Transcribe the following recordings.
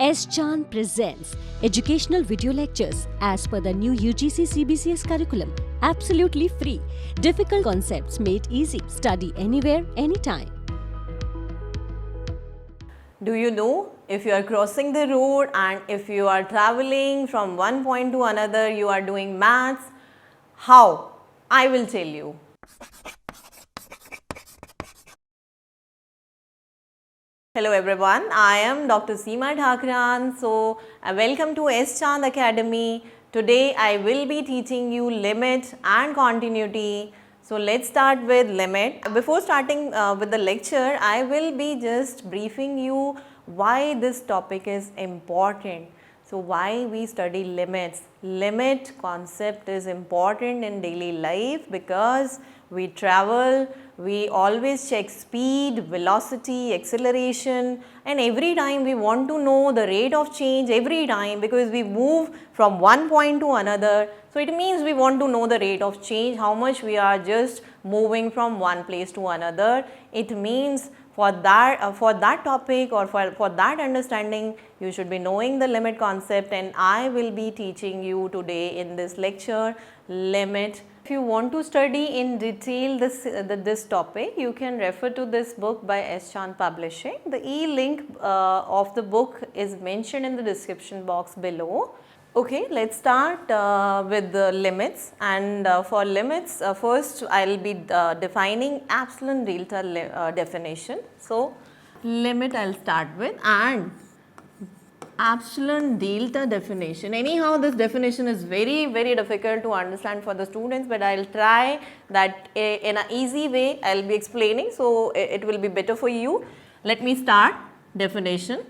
S-Chan presents educational video lectures as per the new UGC CBCS curriculum. Absolutely free. Difficult concepts made easy. Study anywhere, anytime. Do you know, if you are crossing the road and if you are traveling from one point to another, you are doing maths? How? I will tell you. Hello everyone, I am Dr. Seema Dhakran. So, welcome to S-Chan Academy. Today I will be teaching you limit and continuity. So, let's start with limit. Before starting with the lecture, I will be just briefing you why this topic is important. So, why we study limits? Limit concept is important in daily life because we travel, we always check speed, velocity, acceleration, and every time we want to know the rate of change every time because we move from one point to another. So, it means we want to know the rate of change, how much we are just moving from one place to another. It means for that topic or for that understanding, you should be knowing the limit concept, and I will be teaching you today in this lecture limit. If you want to study in detail this topic, you can refer to this book by S-Chan Publishing. The e-link of the book is mentioned in the description box below. Okay, let's start with the limits, and for limits first I will be defining epsilon delta definition. So, limit I will start with, and epsilon delta definition. Anyhow, this definition is very difficult to understand for the students, but I will try that in an easy way I will be explaining, so it will be better for you. Let me start definition.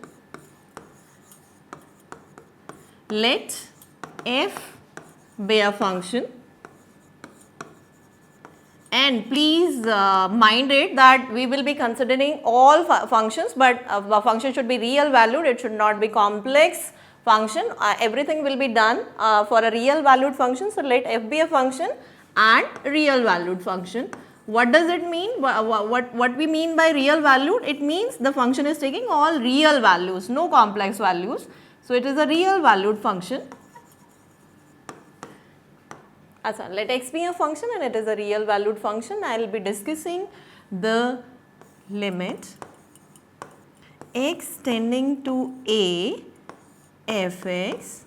Let f be a function, and please mind it that we will be considering all functions, but a function should be real valued, it should not be complex function. Everything will be done for a real valued function. So, let f be a function and real valued function. What does it mean? What we mean by real valued? It means the function is taking all real values, no complex values. So, it is a real valued function. Let x be a function and it is a real valued function. I will be discussing the limit x tending to a fx.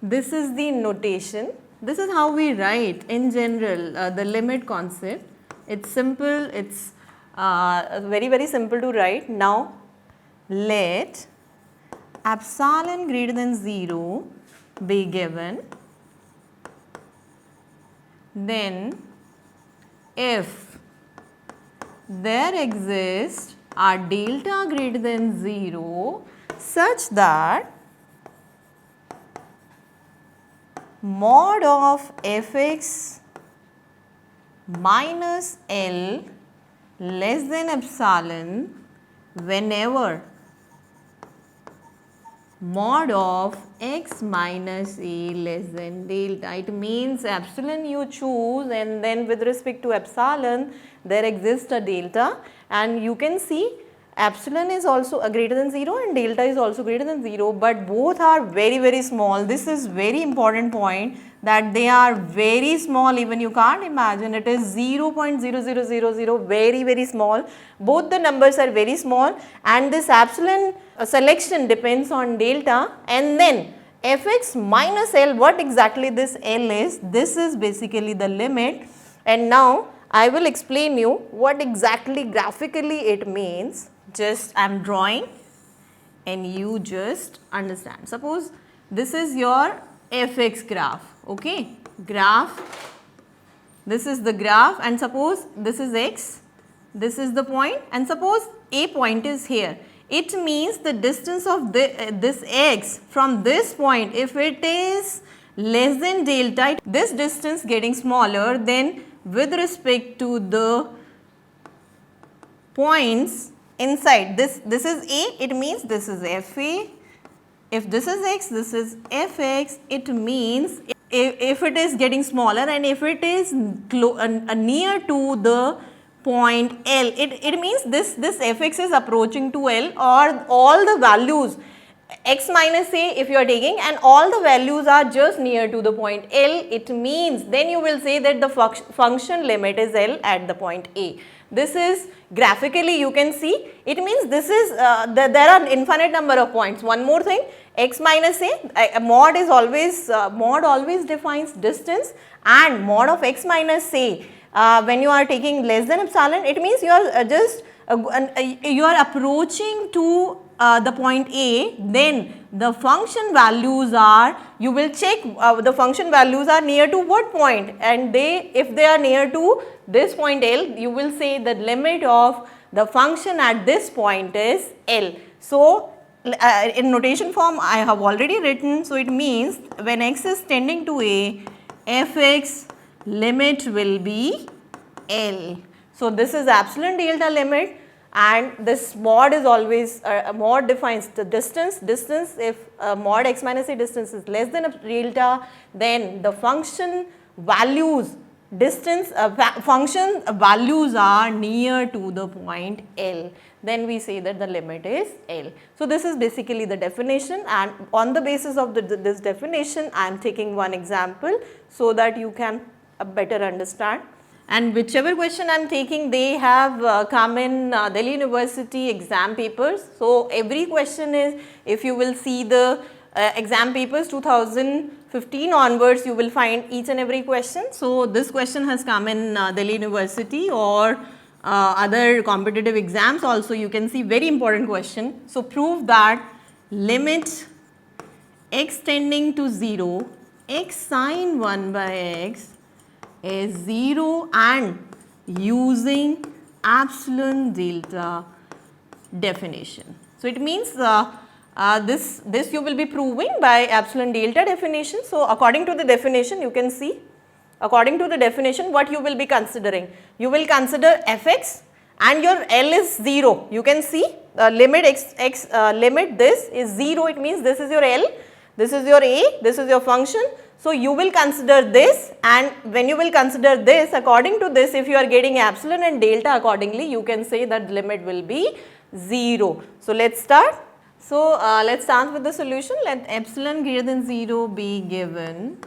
This is the notation. This is how we write in general the limit concept. It's simple, it's very simple to write. Now, let epsilon greater than 0 be given, then if there exists a delta greater than 0 such that mod of fx minus L less than epsilon whenever mod of x minus a less than delta. It means epsilon you choose, and then with respect to epsilon there exists a delta, and you can see epsilon is also greater than 0 and delta is also greater than 0, but both are very small. This is very important point, that they are very small, even you can't imagine. It is 0.0000, very small. Both the numbers are very small, and this epsilon selection depends on delta, and then fx minus L, what exactly this L is, this is basically the limit. And now I will explain you what exactly graphically it means. Just I am drawing and you just understand. Suppose this is your fx graph, okay, graph, this is the graph, and suppose this is x, this is the point, and suppose a point is here. It means the distance of this x from this point, if it is less than delta, this distance getting smaller, then with respect to the points inside this is a, it means this is fa. If this is x, this is fx, it means if it is getting smaller and if it is near to the point L. It means this fx is approaching to L, or all the values x minus a if you are taking, and all the values are just near to the point L, it means then you will say that the function limit is L at the point A. This is graphically you can see, it means this is there are infinite number of points. One more thing, x minus a, mod is always mod always defines distance, and mod of x minus a when you are taking less than epsilon, it means you are just you are approaching to the point A, then the function values are, you will check the function values are near to what point, and if they are near to this point L, you will say the limit of the function at this point is L. So, in notation form I have already written, so it means when x is tending to A, fx limit will be L. So, this is epsilon delta limit, and this mod is always mod defines the distance. If mod x minus a distance is less than a delta, then the function values function values are near to the point L, then we say that the limit is L. So, this is basically the definition, and on the basis of this definition I am taking one example so that you can better understand. And whichever question I am taking, they have come in Delhi University exam papers. So, every question is, if you will see the exam papers 2015 onwards, you will find each and every question. So, this question has come in Delhi University or other competitive exams also, you can see very important question. So, prove that limit x tending to 0, x sin 1 by x is 0 and using epsilon delta definition. So, it means this you will be proving by epsilon delta definition. So, according to the definition you can see, according to the definition what you will be considering. You will consider fx and your L is 0. You can see limit limit this is 0, it means this is your L, this is your A, this is your function. So, you will consider this, and when you will consider this, according to this, if you are getting epsilon and delta accordingly, you can say that limit will be 0. So, let us start. So, let us start with the solution. Let epsilon greater than 0 be given,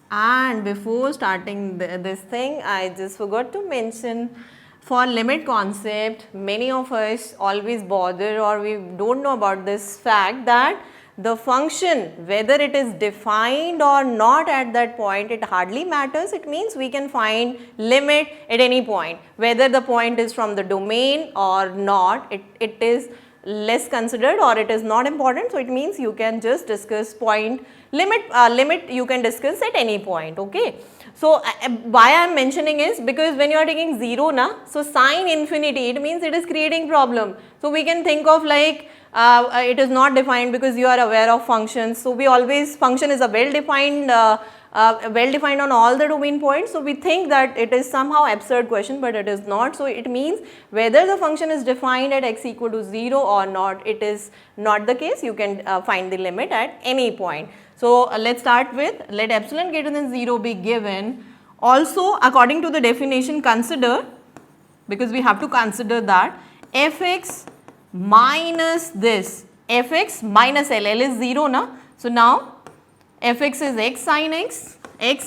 and before starting this thing, I just forgot to mention, for limit concept, many of us always bother or we do not know about this fact that the function, whether it is defined or not at that point, it hardly matters. It means we can find limit at any point, whether the point is from the domain or not, it is less considered or it is not important. So, it means you can just discuss point limit you can discuss at any point, okay. So, why I am mentioning is because when you are taking 0 na, so sin infinity, it means it is creating problem. So, we can think of like it is not defined because you are aware of functions. So, we always, function is a well defined on all the domain points. So, we think that it is somehow absurd question, but it is not. So, it means whether the function is defined at x equal to 0 or not, it is not the case. You can find the limit at any point. So, let us start with, let epsilon greater than 0 be given. Also, according to the definition, consider, because we have to consider that fx minus this, fx minus L, L is 0 na. So, now fx is x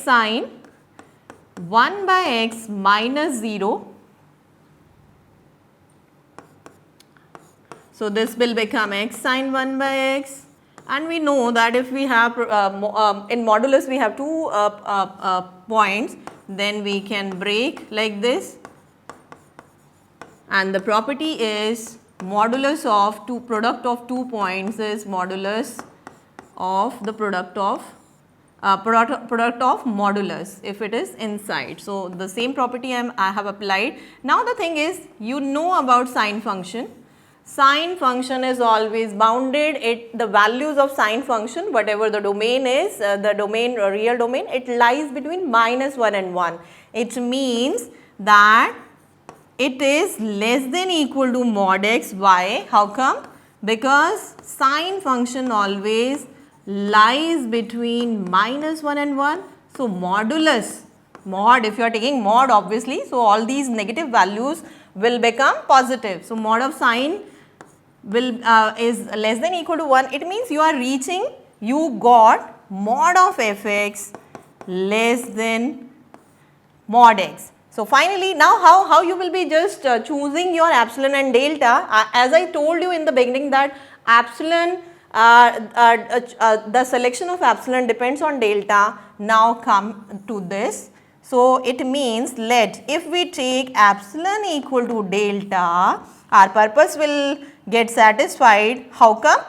sin 1 by x minus 0. So, this will become x sin 1 by x, and we know that if we have in modulus we have two points, then we can break like this, and the property is modulus of product of 2 points is modulus of the product of modulus if it is inside. So, the same property I have applied. Now, the thing is, you know about sine function. Sine function is always bounded, the values of sine function, whatever the domain is, the domain or real domain, it lies between -1 and 1. It means that it is less than equal to mod x. Why? How come? Because sine function always lies between -1 and 1. So, modulus mod, if you are taking mod obviously, so all these negative values will become positive. So mod of sine will is less than equal to 1, it means you are reaching, you got mod of fx less than mod x. So finally, now how you will be just choosing your epsilon and delta. As I told you in the beginning that epsilon, the selection of epsilon depends on delta. Now come to this. So it means if we take epsilon equal to delta, our purpose will get satisfied. How come?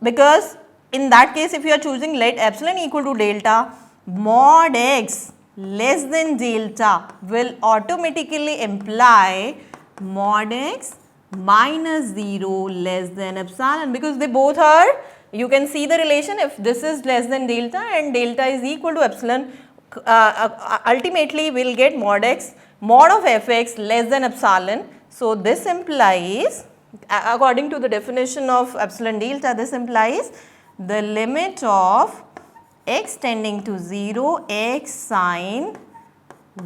Because in that case, if you are choosing let epsilon equal to delta, mod x less than delta will automatically imply mod x minus 0 less than epsilon, because they both are, you can see the relation. If this is less than delta and delta is equal to epsilon, ultimately we will get mod of fx less than epsilon. So this implies, according to the definition of epsilon delta, this implies the limit of x tending to 0 x sine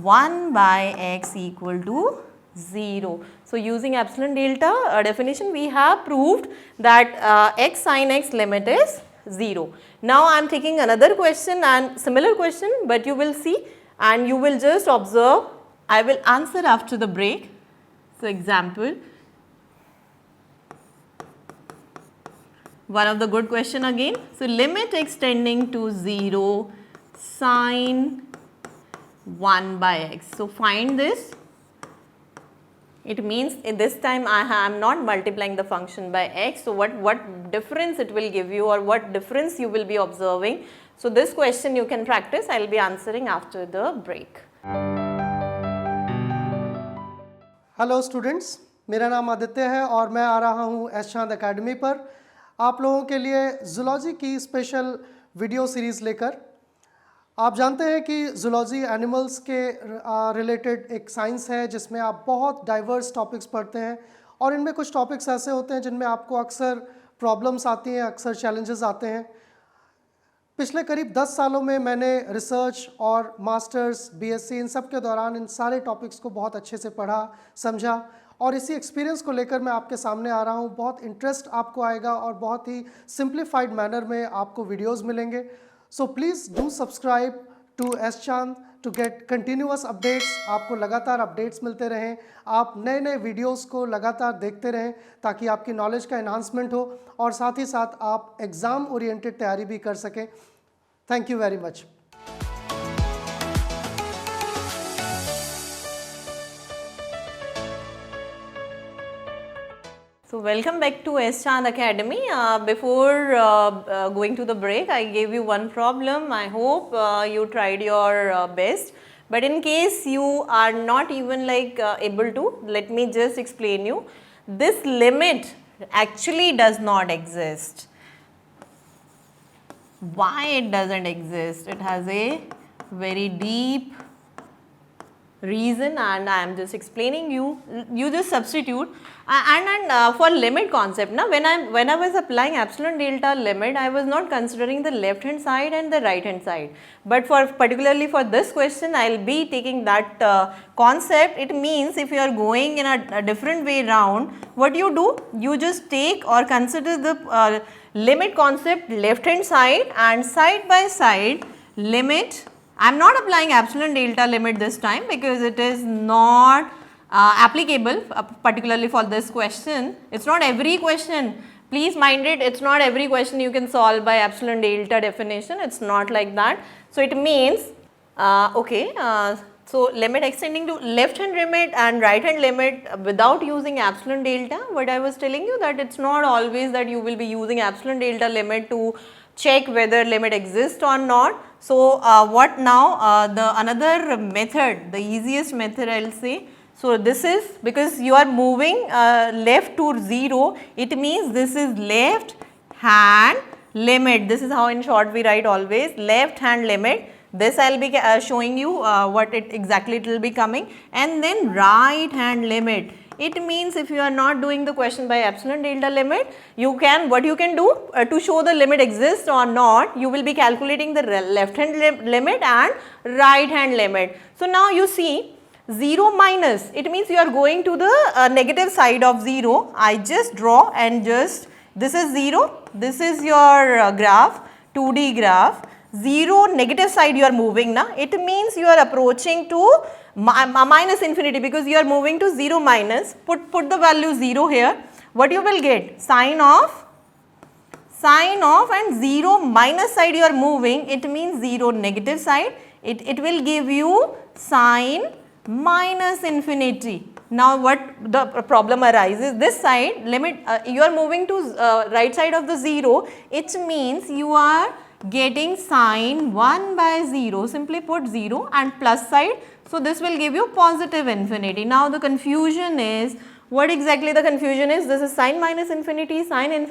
1 by x equal to 0. So using epsilon delta definition, we have proved that x sine x limit is 0. Now I am taking another question and similar question, but you will see and you will just observe. I will answer after the break. So example, one of the good question again. So limit x tending to 0 sine 1 by x. So find this. It means in this time I am not multiplying the function by x. So what difference it will give you, or what difference you will be observing. So this question you can practice. I will be answering after the break. Hello students, मेरा नाम आदित्य है और मैं आ रहा हूँ S चांद academy पर आप लोगों के लिए जूलॉजी की स्पेशल वीडियो सीरीज़ लेकर। आप जानते हैं कि जूलॉजी एनिमल्स के रिलेटेड एक साइंस है जिसमें आप बहुत डाइवर्स टॉपिक्स पढ़ते हैं और इनमें कुछ टॉपिक्स ऐसे होते हैं जिनमें आपको अक्सर प्रॉब्लम्स आती हैं, अक्सर चैलेंजेस आते हैं। पिछले करीब 10 सालों में मैंने रिसर्च और मास्टर्स, बीएससी इन सब के दौरान इन सारे टॉपिक्स को बहुत अच्छे से पढ़ा, समझा और इसी एक्सपीरियंस को लेकर मैं आपके सामने आ रहा हूँ। बहुत इंटरेस्ट आपको आएगा और बहुत ही सिंप्लीफाइड मैनर में आपको वीडियोस मिलेंगे। So please do subscribe to S Chand to get continuous updates. आपको लगातार अपडेट्स मिलते रहें, आप नए नए वीडियोस को लगातार देखते रहें ताकि आपकी नॉलेज का एनहांसमेंट हो और साथ ही साथ आप एग्ज़ाम ओरिएंटेड तैयारी भी कर सकें। Thank you very much. So welcome back to S Chand Academy. Before going to the break, I gave you one problem. I hope you tried your best. But in case you are not even able to, let me just explain you. This limit actually does not exist. Why it doesn't exist? It has a very deep reason and I am just explaining you. You just substitute and for limit concept, now when I was applying epsilon delta limit, I was not considering the left hand side and the right hand side, but particularly for this question I will be taking that concept. It means if you are going in a different way round, what you do, you just take or consider the limit concept left hand side and side by side limit. I am not applying epsilon delta limit this time because it is not applicable particularly for this question. It is not every question, please mind it, it is not every question you can solve by epsilon delta definition, it is not like that. So it means so limit extending to left hand limit and right hand limit without using epsilon delta. What I was telling you, that it is not always that you will be using epsilon delta limit to check whether limit exists or not. So what now, the another method, the easiest method I will say. So this is because you are moving left to 0, it means this is left hand limit. This is how in short we write always, left hand limit. This I will be showing you what exactly it will be coming, and then right hand limit. it means if you are not doing the question by epsilon delta limit, what you can do to show the limit exists or not, you will be calculating the left hand limit and right hand limit. So now you see 0 minus, it means you are going to the negative side of 0. I just draw and just, this is 0, this is your graph, 2D graph, 0 negative side you are moving now. It means you are approaching to minus infinity because you are moving to 0 minus. Put the value 0 here. What you will get? Sine of and 0 minus side you are moving. It means 0 negative side. It will give you sine minus infinity. Now what the problem arises, this side limit, you are moving to right side of the 0, it means you are getting sine 1 by 0, simply put 0 and plus side. So this will give you positive infinity. Now the confusion is, what exactly the confusion is? This is sine minus infinity, sine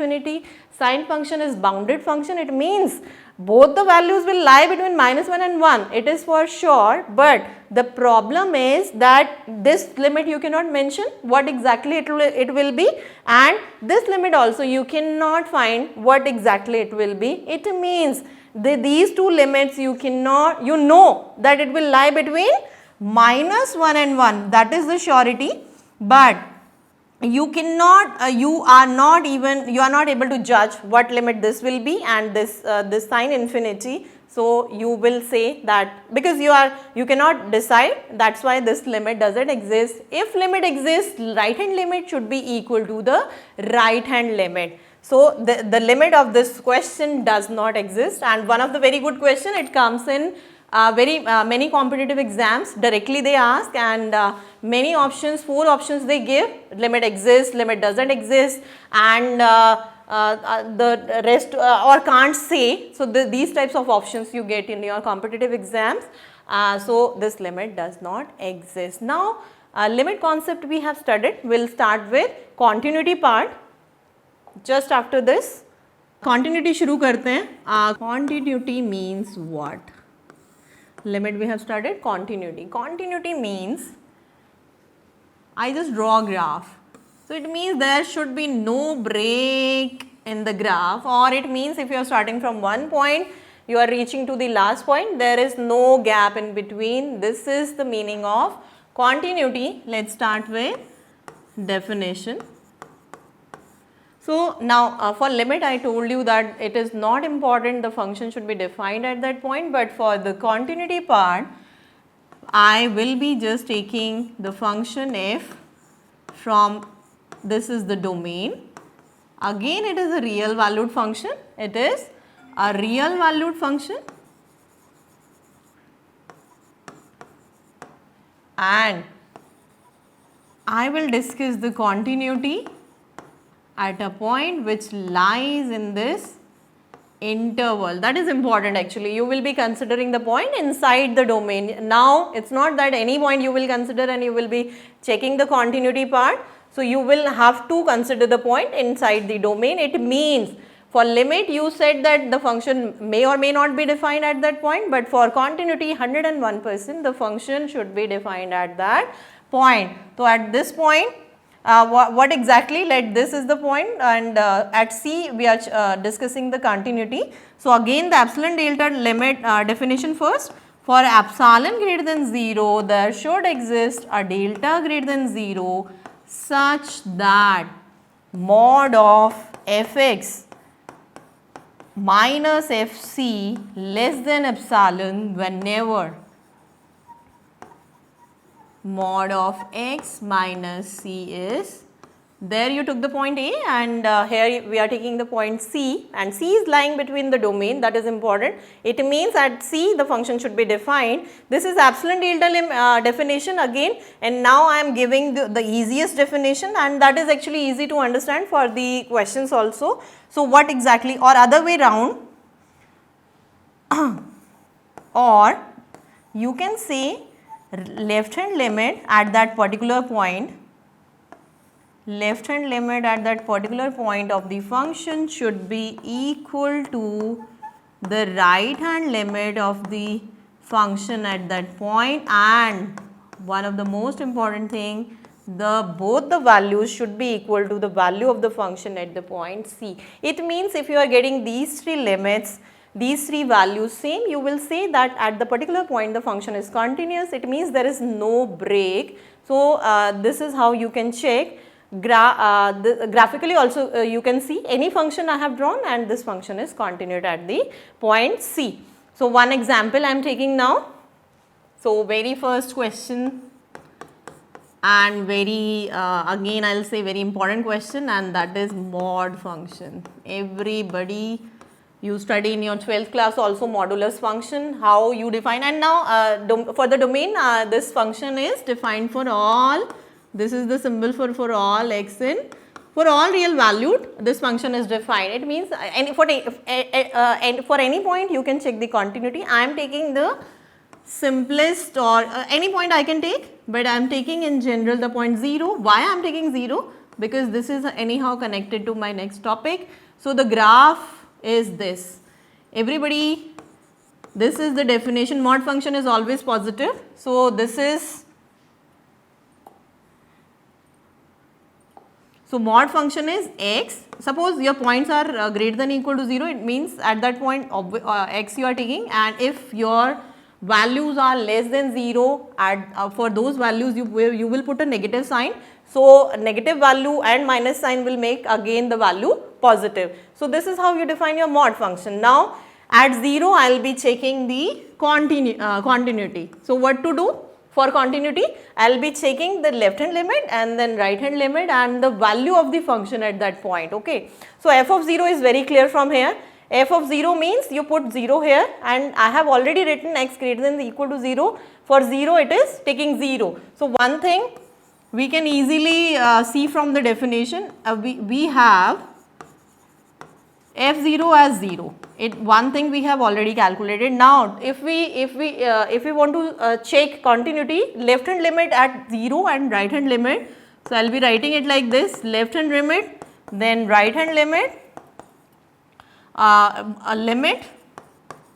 function is bounded function. It means both the values will lie between minus 1 and 1. It is for sure, but the problem is that this limit you cannot mention what exactly it will be, and this limit also you cannot find what exactly it will be. It means these two limits you cannot, you know that it will lie between minus 1 and 1, that is the surety, but you cannot, you are not able to judge what limit this will be and this sine infinity. So you will say that because you cannot decide, that's why this limit doesn't exist. If limit exists, right hand limit should be equal to the right hand limit. So the limit of this question does not exist, and one of the very good question, it comes in many competitive exams, directly they ask, and many options, 4 options they give, limit exists, limit doesn't exist, and the rest or can't say. So these types of options you get in your competitive exams. So this limit does not exist. Now limit concept we have studied. We'll start with continuity part just after this. Continuity शुरू करते हैं. Continuity means what? Limit we have studied. Continuity. Continuity means, I just draw a graph. So it means there should be no break in the graph, or it means if you are starting from one point, you are reaching to the last point, there is no gap in between. This is the meaning of continuity. Let's start with definition. So now for limit I told you that it is not important the function should be defined at that point, but for the continuity part I will be just taking the function f from, this is the domain, again it is a real valued function, it is a real valued function, and I will discuss the continuity at a point which lies in this interval. That is important actually. You will be considering the point inside the domain. Now it's not that any point you will consider and you will be checking the continuity part. So you will have to consider the point inside the domain. It means for limit you said that the function may or may not be defined at that point, but for continuity 101% the function should be defined at that point. So at this point, what exactly, this is the point, and at C we are discussing the continuity. So again the epsilon delta limit definition first. For epsilon greater than 0 there should exist a delta greater than 0 such that mod of fx minus fc less than epsilon whenever mod of x minus c is, there you took the point A, and here we are taking the point C, and C is lying between the domain, that is important. It means at C the function should be defined. This is epsilon delta definition again, and now I am giving the easiest definition, and that is actually easy to understand for the questions also. So what exactly, or other way round, or you can say left hand limit at that particular point, left hand limit at that particular point of the function should be equal to the right hand limit of the function at that point, and one of the most important thing, both the values should be equal to the value of the function at the point C. It means if you are getting these three limits, these three values same, you will say that at the particular point the function is continuous. It means there is no break. So, this is how you can check. Graphically also you can see any function I have drawn and this function is continued at the point C. So, one example I am taking now. So, very first question and very again I will say very important question, and that is mod function. Everybody, you study in your 12th class also modulus function, how you define, and now for the domain this function is defined for all, this is the symbol for all x in, for all real valued this function is defined. It means for any point you can check the continuity. I am taking the simplest or any point I can take, but I am taking in general the point 0. Why I am taking 0? Because this is anyhow connected to my next topic. So, the graph is this. Everybody, this is the definition. Mod function is always positive. So, this is, so mod function is x. Suppose your points are greater than or equal to 0, it means at that point x you are taking, and if your values are less than 0, for those values you will put a negative sign. So, negative value and minus sign will make again the value positive. So, this is how you define your mod function. Now, at 0 I will be checking the continuity. So, what to do for continuity? I will be checking the left hand limit and then right hand limit and the value of the function at that point. Okay. So, f of 0 is very clear from here. F of 0 means you put 0 here, and I have already written x greater than or equal to 0. For 0 it is taking 0. So, one thing we can easily see from the definition, we have f0 as 0. One thing we have already calculated. Now, if we want to check continuity, left hand limit at 0 and right hand limit. So, I will be writing it like this: left hand limit, then right hand limit. A limit,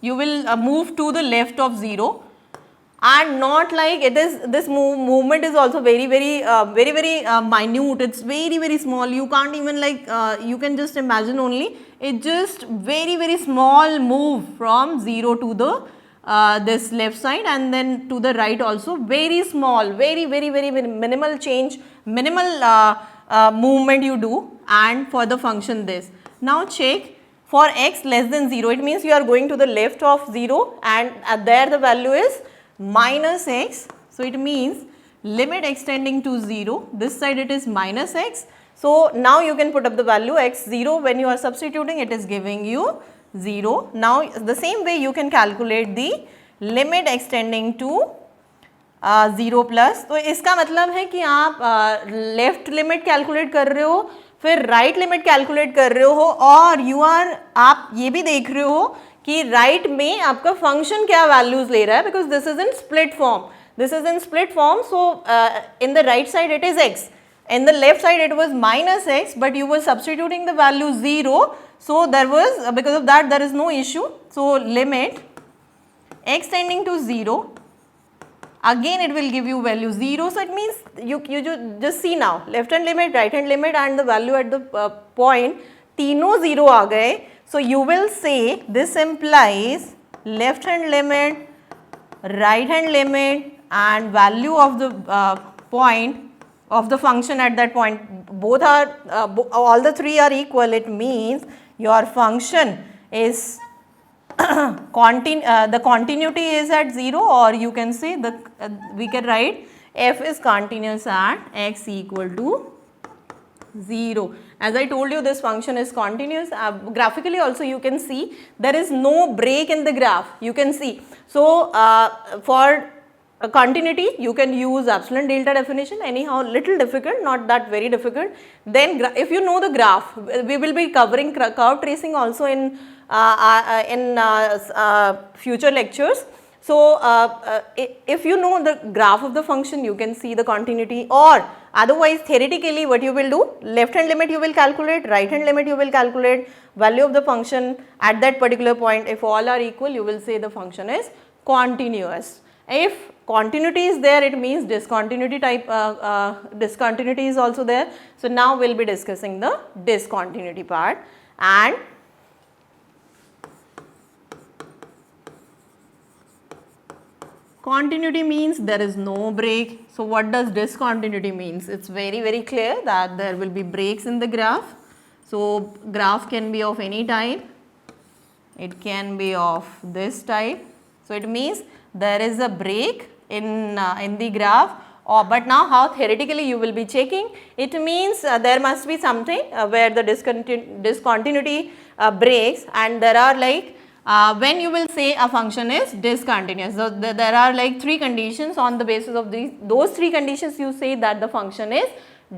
you will move to the left of 0, and not like it is, this movement is also very minute, it is very small, you can't even like, you can just imagine only, it just very small move from 0 to the this left side and then to the right also, very small, very minimal change, minimal movement you do, and for the function this. Now check. For x less than 0, it means you are going to the left of 0 and there the value is minus x. So, it means limit extending to 0, this side it is minus x. So, now you can put up the value x 0, when you are substituting it is giving you 0. Now, the same way you can calculate the limit extending to 0 plus. तो इसका मतलब है कि आप left limit calculate कर रहे हो, फिर राइट लिमिट कैलकुलेट कर रहे हो, और आप ये भी देख रहे हो कि राइट में आपका फंक्शन क्या वैल्यूज ले रहा है, because this is in split form, this is in split form. So, in the right side it is x, in the left side it was minus x, but you were substituting the value 0. So, there was, because of that there is no issue. So, limit x tending to 0, again it will give you value 0. So, it means you just see now left hand limit, right hand limit and the value at the point तीनों 0 आ गए. So, you will say this implies left hand limit, right hand limit and value of the point of the function at that point, both are all the three are equal. It means your function is the continuity is at 0, or you can say the we can write f is continuous at x equal to 0. As I told you, this function is continuous. Graphically also you can see there is no break in the graph, you can see. So, for continuity you can use epsilon delta definition, anyhow little difficult, not that very difficult. Then if you know the graph, we will be covering curve tracing also in future lectures. So, if you know the graph of the function, you can see the continuity, or otherwise theoretically what you will do, left hand limit you will calculate, right hand limit you will calculate, value of the function at that particular point. If all are equal, you will say the function is continuous. If continuity is there, it means discontinuity type, discontinuity is also there. So now we will be discussing the discontinuity part. And continuity means there is no break. So what does discontinuity means? It's very clear that there will be breaks in the graph. So graph can be of any type, it can be of this type. So it means there is a break in the graph, but now how theoretically you will be checking? It means there must be something where the discontinuity breaks, and there are like when you will say a function is discontinuous. So there are like 3 conditions. On the basis of those 3 conditions you say that the function is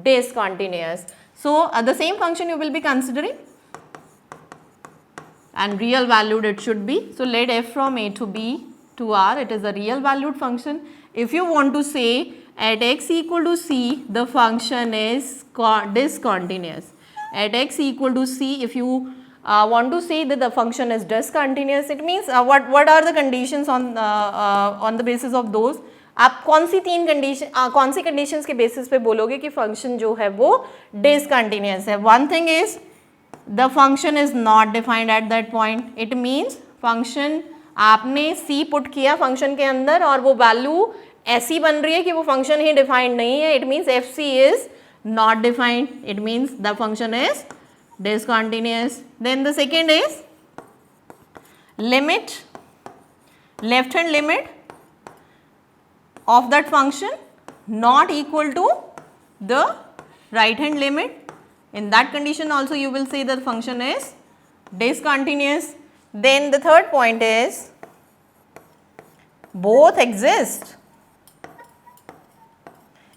discontinuous. So the same function you will be considering, and real valued it should be. So let f from a to b to r, it is a real valued function. If you want to say at x equal to c the function is discontinuous, at x equal to c, if you want to say that the function is discontinuous, it means what are the conditions on the basis of those? आप कौन सी 3 condition कौन सी conditions के basis पे बोलोगे कि function जो है वो डिसकंटिन्यूअस है? One thing is the function is not defined at that point. It means function आपने c पुट किया फंक्शन के अंदर और वो वैल्यू ऐसी बन रही है कि वो फंक्शन ही डिफाइंड नहीं है. It means F C is not defined. It means the function is discontinuous. Then the second is limit, left hand limit of that function not equal to the right hand limit. In that condition also you will say that the function is discontinuous. Then the third point is both exist.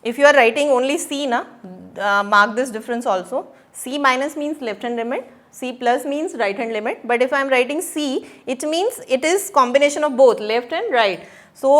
If you are writing only c na, mark this difference also. C minus means left hand limit, C plus means right hand limit, but if I am writing C, it means it is combination of both left and right. So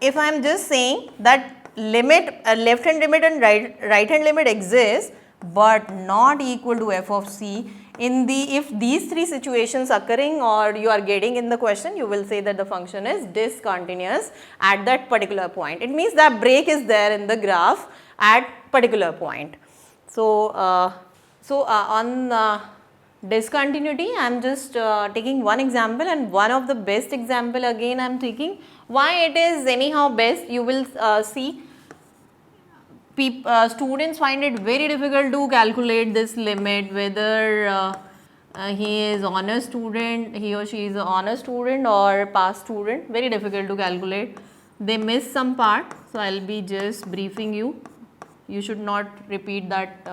if I am just saying that limit, left hand limit and right hand limit exists but not equal to f of c, in the if these 3 situations occurring or you are getting in the question, you will say that the function is discontinuous at that particular point. It means that break is there in the graph at particular point. So on discontinuity, I am just taking one example, and one of the best example again I am taking. Why it is anyhow best, you will see students find it very difficult to calculate this limit, whether he is honest student, he or she is an honest student or pass student, very difficult to calculate. They miss some part, so I will be just briefing you. You should not repeat that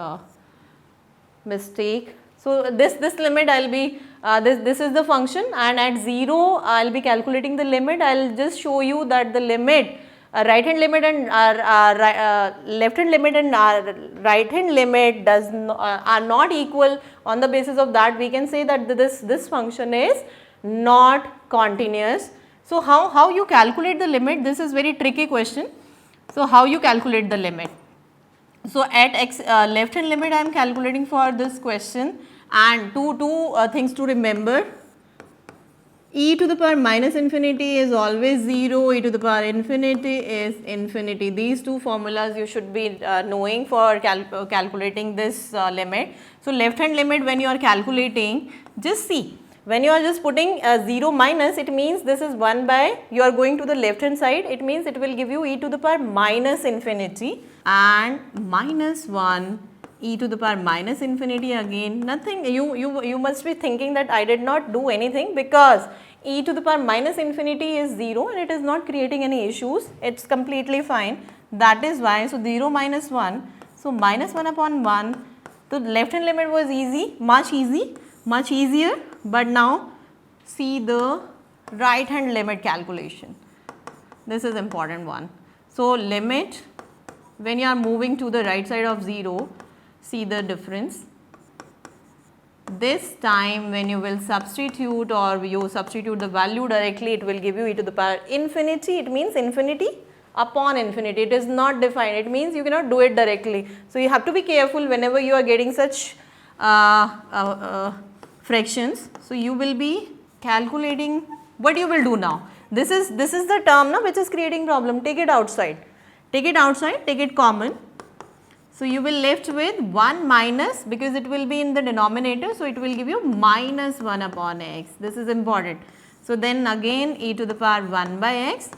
mistake. So this limit I will be this is the function, and at 0 I will be calculating the limit. I will just show you that the limit right hand limit and left hand limit and right hand limit are not equal. On the basis of that we can say that this function is not continuous. So how you calculate the limit? This is very tricky question. So how you calculate the limit? So at x left hand limit I am calculating for this question, and two things to remember. E to the power minus infinity is always 0, e to the power infinity is infinity. These 2 formulas you should be knowing for calculating this limit. So left hand limit, when you are calculating, just see, when you are just putting 0 minus, it means this is 1 by, you are going to the left hand side, it means it will give you e to the power minus infinity, and minus 1 e to the power minus infinity again. Nothing, you must be thinking that I did not do anything, because e to the power minus infinity is 0 and it is not creating any issues, it is completely fine. That is why, so 0 minus 1, so minus 1 upon 1, the left hand limit was easy, much easier, but now see the right hand limit calculation. This is important one. So limit, when you are moving to the right side of 0, see the difference. This time when you will substitute, or you substitute the value directly, it will give you e to the power infinity. It means infinity upon infinity. It is not defined. It means you cannot do it directly. So you have to be careful whenever you are getting such fractions. So you will be calculating. What you will do now? This is the term now which is creating problem. Take it outside. Take it outside, take it common. So, you will left with 1 minus, because it will be in the denominator. So, it will give you minus 1 upon x. This is important. So, then again e to the power 1 by x,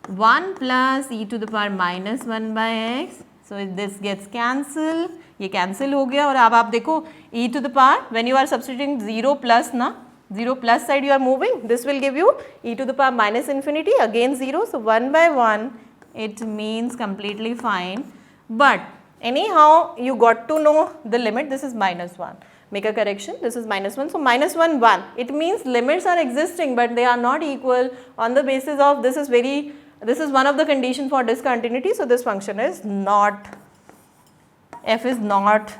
1 plus e to the power minus 1 by x. So, this gets cancelled. ये cancel हो गया और अब आप देखो e to the power, when you are substituting 0 plus ना, 0 plus side you are moving, this will give you e to the power minus infinity, again 0. So, 1 by 1, it means completely fine, but anyhow you got to know the limit. This is minus 1. Make a correction, this is minus 1. So, minus 1, 1. It means limits are existing, but they are not equal on the basis of this is one of the conditions for discontinuity. So, this function is not, f is not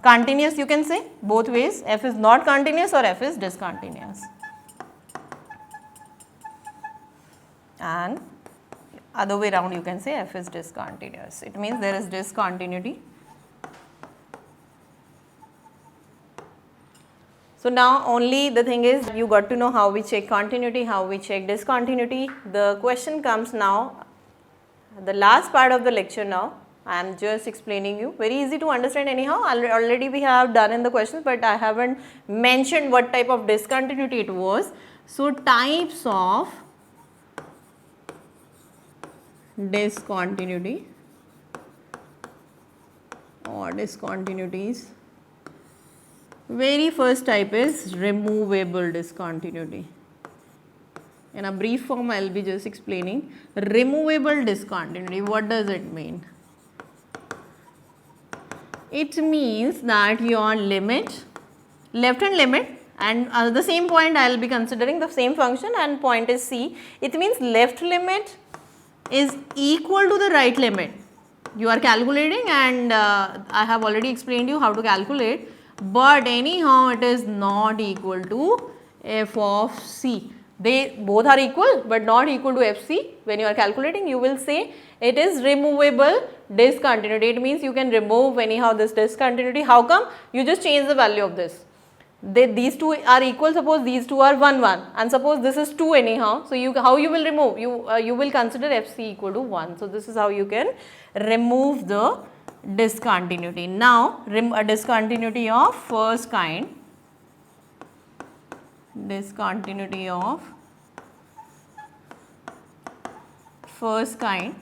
continuous, you can say both ways, f is not continuous or f is discontinuous. And other way around you can say f is discontinuous. It means there is discontinuity. So, now only the thing is you got to know how we check continuity, how we check discontinuity. The question comes now, the last part of the lecture now. I am just explaining you, very easy to understand anyhow, already we have done in the questions, but I haven't mentioned what type of discontinuity it was. So, types of discontinuity or discontinuities. Very first type is removable discontinuity. In a brief form I will be just explaining removable discontinuity. What does it mean? It means that your limit, left hand limit, and the same point I will be considering the same function and point is c. It means left limit is equal to the right limit. You are calculating and I have already explained you how to calculate, but anyhow it is not equal to f of c. They both are equal but not equal to fc. When you are calculating you will say it is removable discontinuity. It means you can remove anyhow this discontinuity. How come? You just change the value of this. These two are equal, suppose these two are 1 1 and suppose this is 2 anyhow. So, how you will remove? You will consider fc equal to 1. So, this is how you can remove the discontinuity. Now, a discontinuity of first kind. Discontinuity of first kind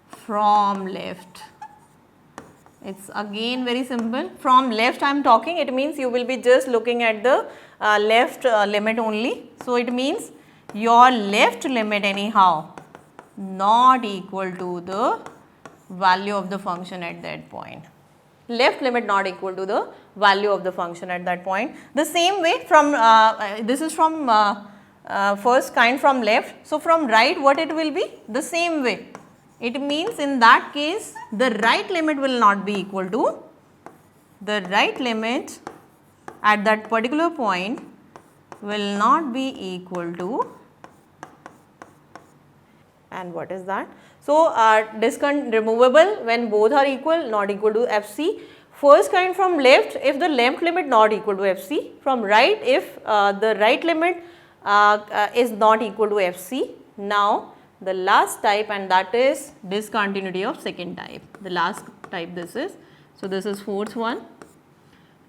from left. It's again very simple. From left I am talking, it means you will be just looking at the left limit only. So, it means your left limit anyhow not equal to the value of the function at that point. Left limit not equal to the value of the function at that point. The same way from this is from first kind from left. So, from right what it will be? The same way. It means in that case the right limit will not be equal to, the right limit at that particular point will not be equal to, and what is that? So, removable when both are equal, not equal to fc. First kind from left, if the left limit not equal to fc. From right, if the right limit is not equal to fc. Now, the last type, and that is discontinuity of second type. The last type this is. So, this is fourth one,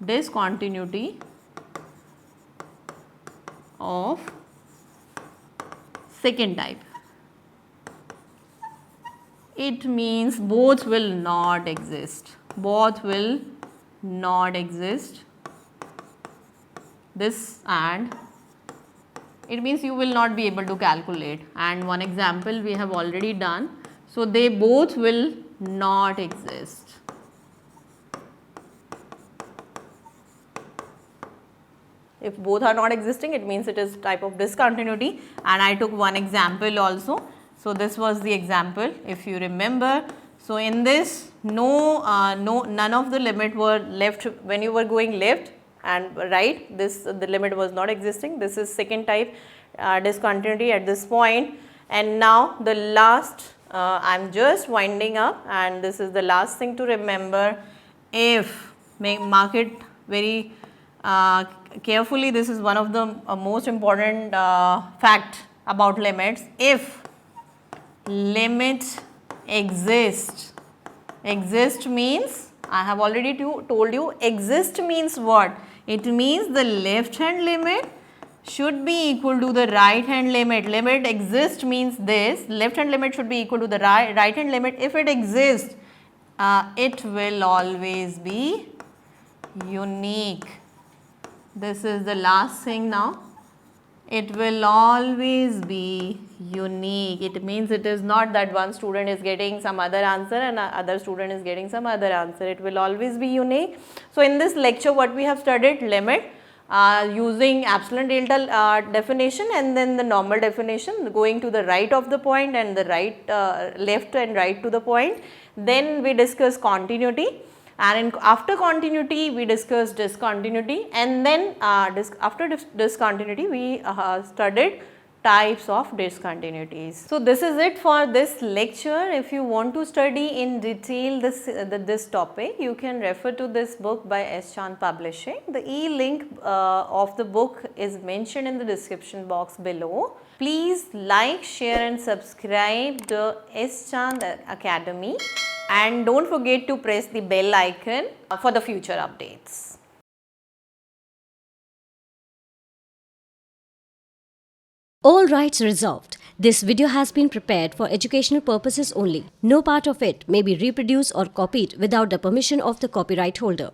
discontinuity of second type. It means both will not exist. Both will not exist. This and it means you will not be able to calculate, and one example we have already done. So, they both will not exist. If both are not existing, it means it is type of discontinuity, and I took one example also. So, this was the example if you remember. So, in this none of the limit were left when you were going left and right, the limit was not existing. This is second type discontinuity at this point, and now the last I am just winding up, and this is the last thing to remember. If mark it very carefully, this is one of the most important fact about limits. If limit exist means, I have already told you, exist means what? It means the left hand limit should be equal to the right hand limit. Limit exist means this, left hand limit should be equal to the right hand limit. If it exists, it will always be unique. This is the last thing now. It will always be unique. It means it is not that one student is getting some other answer and other student is getting some other answer. It will always be unique. So, in this lecture what we have studied, limit using epsilon delta definition and then the normal definition, going to the right of the point and the right left and right to the point. Then we discuss continuity. And after continuity we discussed discontinuity, and then after discontinuity we studied types of discontinuities. So, this is it for this lecture. If you want to study in detail this topic, you can refer to this book by S. Chand Publishing. The e-link of the book is mentioned in the description box below. Please like, share and subscribe to S. Chand Academy. And don't forget to press the bell icon for the future updates. All rights reserved. This video has been prepared for educational purposes only. No part of it may be reproduced or copied without the permission of the copyright holder.